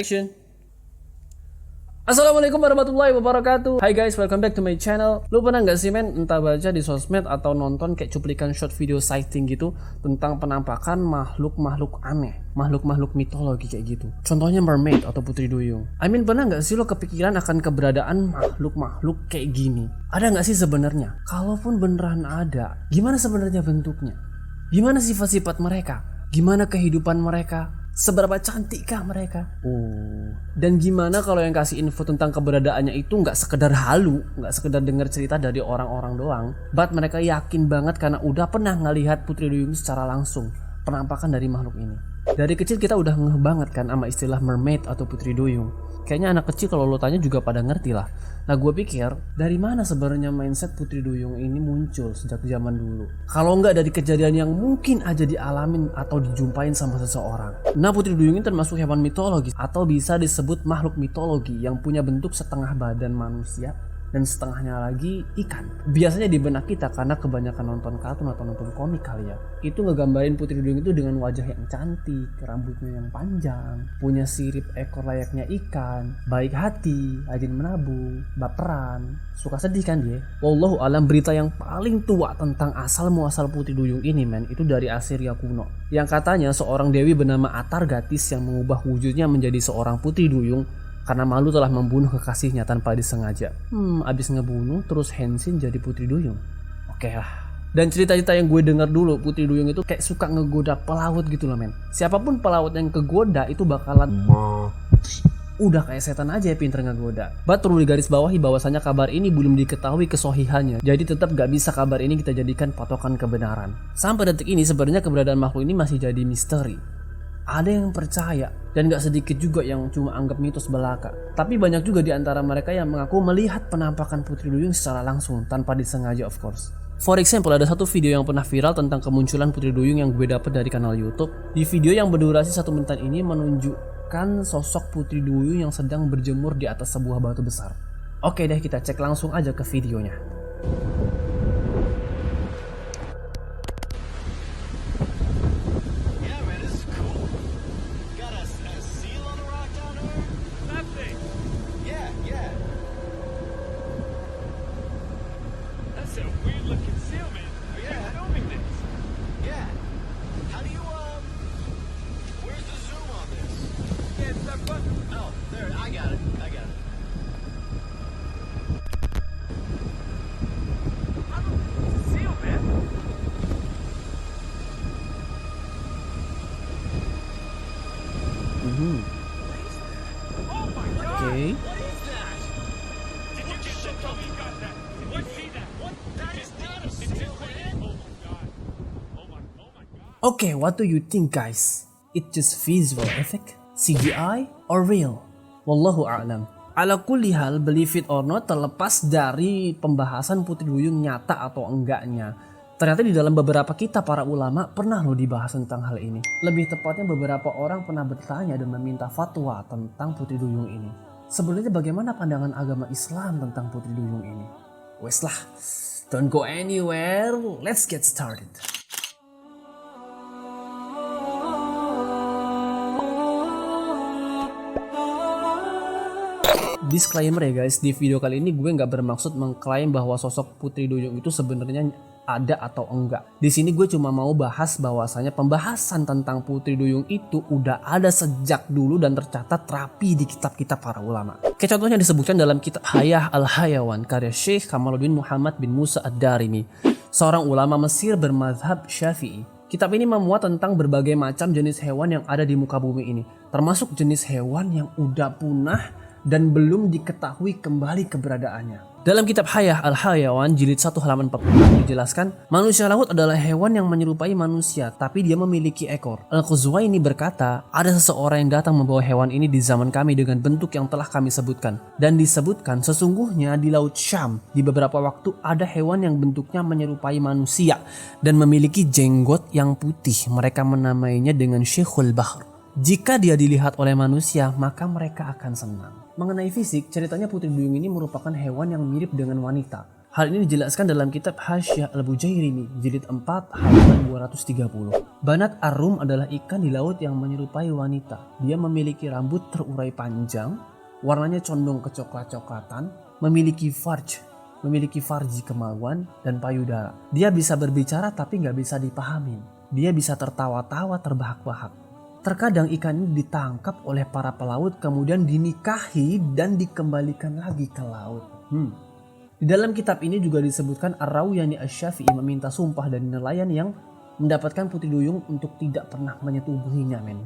Action. Assalamualaikum warahmatullahi wabarakatuh. Hai guys, welcome back to my channel. Lu pernah nggak sih men, entah baca di sosmed atau nonton kayak cuplikan short video sighting gitu tentang penampakan makhluk-makhluk aneh, makhluk-makhluk mitologi kayak gitu. Contohnya mermaid atau putri duyung. Pernah nggak sih lo kepikiran akan keberadaan makhluk-makhluk kayak gini? Ada nggak sih sebenarnya? Kalaupun beneran ada, gimana sebenarnya bentuknya? Gimana sifat-sifat mereka? Gimana kehidupan mereka? Seberapa cantikkah mereka? Dan gimana kalau yang kasih info tentang keberadaannya itu nggak sekedar halu, nggak sekedar dengar cerita dari orang-orang doang, but mereka yakin banget karena udah pernah ngelihat putri duyung secara langsung, penampakan dari makhluk ini. Dari kecil kita udah ngeh banget kan sama istilah mermaid atau putri duyung. Kayaknya anak kecil kalau lo tanya juga pada ngerti lah. Nah gue pikir dari mana sebenarnya mindset putri duyung ini muncul sejak zaman dulu? Kalau nggak dari kejadian yang mungkin aja dialamin atau dijumpain sama seseorang. Nah putri duyung ini termasuk hewan mitologis atau bisa disebut makhluk mitologi yang punya bentuk setengah badan manusia dan setengahnya lagi ikan. Biasanya di benak kita karena kebanyakan nonton kartun atau nonton komik kali ya, itu ngegambarin putri duyung itu dengan wajah yang cantik, rambutnya yang panjang, punya sirip ekor layaknya ikan, baik hati, rajin menabung, baperan, suka sedih kan dia. Wallahu alam, berita yang paling tua tentang asal muasal putri duyung ini men, itu dari Asiria kuno. Yang katanya seorang dewi bernama Atargatis yang mengubah wujudnya menjadi seorang putri duyung karena malu telah membunuh kekasihnya tanpa disengaja. Abis ngebunuh terus Hensin jadi putri duyung. Oke lah. Dan cerita-cerita yang gue dengar dulu, putri duyung itu kayak suka ngegoda pelaut gitu loh men. Siapapun pelaut yang kegoda itu bakalan udah kayak setan aja ya, pinter ngegoda. But perlu digarisbawahi bahwasanya kabar ini belum diketahui kesohihannya. Jadi tetap gak bisa kabar ini kita jadikan patokan kebenaran. Sampai detik ini sebenarnya keberadaan makhluk ini masih jadi misteri. Ada yang percaya dan gak sedikit juga yang cuma anggap mitos belaka. Tapi banyak juga di antara mereka yang mengaku melihat penampakan putri duyung secara langsung tanpa disengaja of course. For example, ada satu video yang pernah viral tentang kemunculan putri duyung yang gue dapet dari kanal YouTube. Di video yang berdurasi 1 menit ini menunjukkan sosok putri duyung yang sedang berjemur di atas sebuah batu besar. Oke deh, kita cek langsung aja ke videonya. Oke. Oke, what do you think guys? It just visual effect, CGI, or real? Wallahu a'lam. Ala kulli hal, believe it or not, terlepas dari pembahasan putri duyung nyata atau enggaknya, ternyata di dalam beberapa kitab para ulama pernah loh dibahas tentang hal ini. Lebih tepatnya beberapa orang pernah bertanya dan meminta fatwa tentang putri duyung ini. Sebenarnya bagaimana pandangan agama Islam tentang putri duyung ini? Wes lah, don't go anywhere, let's get started. Disclaimer ya guys, di video kali ini gue nggak bermaksud mengklaim bahwa sosok putri duyung itu sebenarnya ada atau enggak. Di sini gue cuma mau bahas bahwasanya pembahasan tentang putri duyung itu udah ada sejak dulu dan tercatat rapi di kitab-kitab para ulama. Kayak contohnya disebutkan dalam kitab Hayah al-Hayawan karya Syekh Kamaluddin Muhammad bin Musa ad-Darimi, seorang ulama Mesir bermadzhab Syafi'i. Kitab ini memuat tentang berbagai macam jenis hewan yang ada di muka bumi ini, termasuk jenis hewan yang udah punah dan belum diketahui kembali keberadaannya. Dalam kitab Hayah al-Hayawan jilid 1 halaman 40 dijelaskan, manusia laut adalah hewan yang menyerupai manusia tapi dia memiliki ekor. Al-Khuzwaini berkata, ada seseorang yang datang membawa hewan ini di zaman kami dengan bentuk yang telah kami sebutkan. Dan disebutkan sesungguhnya di Laut Syam di beberapa waktu ada hewan yang bentuknya menyerupai manusia dan memiliki jenggot yang putih. Mereka menamainya dengan Syekhul Bahr. Jika dia dilihat oleh manusia, maka mereka akan senang. Mengenai fisik, ceritanya putri duyung ini merupakan hewan yang mirip dengan wanita. Hal ini dijelaskan dalam kitab Hasyiah Al-Bujairimi, jilid 4, halaman 230. Banat ar-rum adalah ikan di laut yang menyerupai wanita. Dia memiliki rambut terurai panjang, warnanya condong kecoklat-coklatan, memiliki farji kemaluan, dan payudara. Dia bisa berbicara tapi nggak bisa dipahamin. Dia bisa tertawa-tawa terbahak-bahak. Terkadang ikan ini ditangkap oleh para pelaut kemudian dinikahi dan dikembalikan lagi ke laut. Di dalam kitab ini juga disebutkan Ar-Rawiyani Asy-Syafi'i meminta sumpah dari nelayan yang mendapatkan putri duyung untuk tidak pernah menyetubuhinya, men.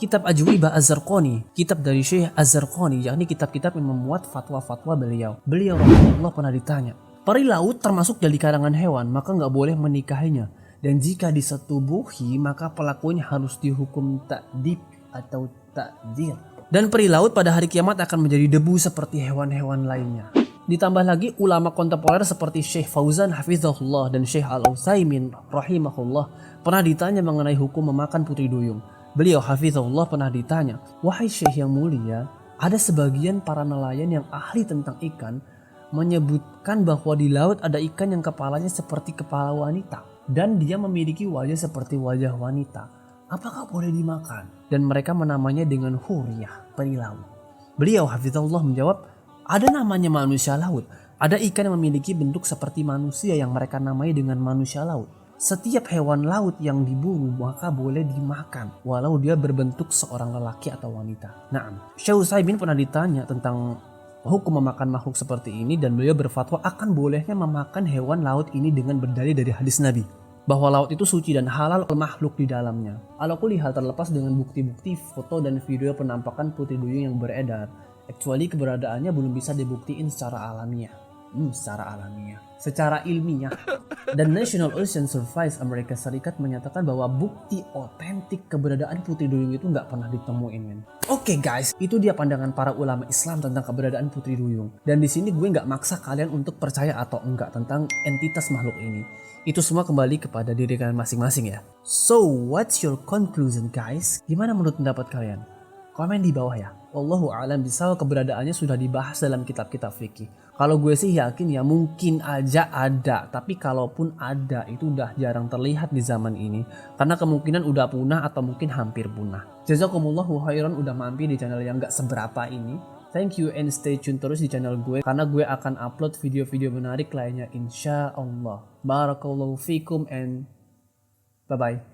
Kitab Ajwibah Az-Zarqani, kitab dari Syekh Az-Zarqani, yakni kitab-kitab yang memuat fatwa-fatwa beliau. Beliau rahimahullah pernah ditanya, peri laut termasuk dari kalangan hewan, maka nggak boleh menikahinya. Dan jika disetubuhi, maka pelakunya harus dihukum ta'dib atau ta'dzir. Dan peri laut pada hari kiamat akan menjadi debu seperti hewan-hewan lainnya. Ditambah lagi ulama kontemporer seperti Syekh Fauzan hafizahullah dan Syekh Al-Utsaimin rahimahullah pernah ditanya mengenai hukum memakan putri duyung. Beliau hafizahullah pernah ditanya, "Wahai Syekh yang mulia, ada sebagian para nelayan yang ahli tentang ikan menyebutkan bahwa di laut ada ikan yang kepalanya seperti kepala wanita dan dia memiliki wajah seperti wajah wanita. Apakah boleh dimakan?" Dan mereka menamanya dengan huriyah, peri laut. Beliau hafizahullah menjawab, ada namanya manusia laut. Ada ikan yang memiliki bentuk seperti manusia yang mereka namai dengan manusia laut. Setiap hewan laut yang diburu maka boleh dimakan walau dia berbentuk seorang lelaki atau wanita. Nah, Syekh Utsaimin pernah ditanya tentang hukum memakan makhluk seperti ini dan beliau berfatwa akan bolehnya memakan hewan laut ini dengan berdalil dari hadis Nabi bahwa laut itu suci dan halal makhluk di dalamnya. Ala kulli hal, terlepas dengan bukti-bukti foto dan video penampakan putri duyung yang beredar, kecuali keberadaannya belum bisa dibuktiin secara alamiah. Secara ilmiah. Dan National Ocean Service Amerika Serikat menyatakan bahwa bukti otentik keberadaan putri duyung itu nggak pernah ditemuin, men. Oke guys, itu dia pandangan para ulama Islam tentang keberadaan putri duyung. Dan di sini gue nggak maksa kalian untuk percaya atau enggak tentang entitas makhluk ini. Itu semua kembali kepada diri kalian masing-masing ya. So, what's your conclusion guys? Gimana menurut pendapat kalian? Komen di bawah ya. Wallahu a'lam bishawab, keberadaannya sudah dibahas dalam kitab-kitab fikih. Kalau gue sih yakin ya mungkin aja ada, tapi kalaupun ada itu udah jarang terlihat di zaman ini karena kemungkinan udah punah atau mungkin hampir punah. Jazakumullahu khairan udah mampir di channel yang gak seberapa ini. Thank you and stay tune terus di channel gue karena gue akan upload video-video menarik lainnya insya Allah. Barakallahu fikum and bye bye.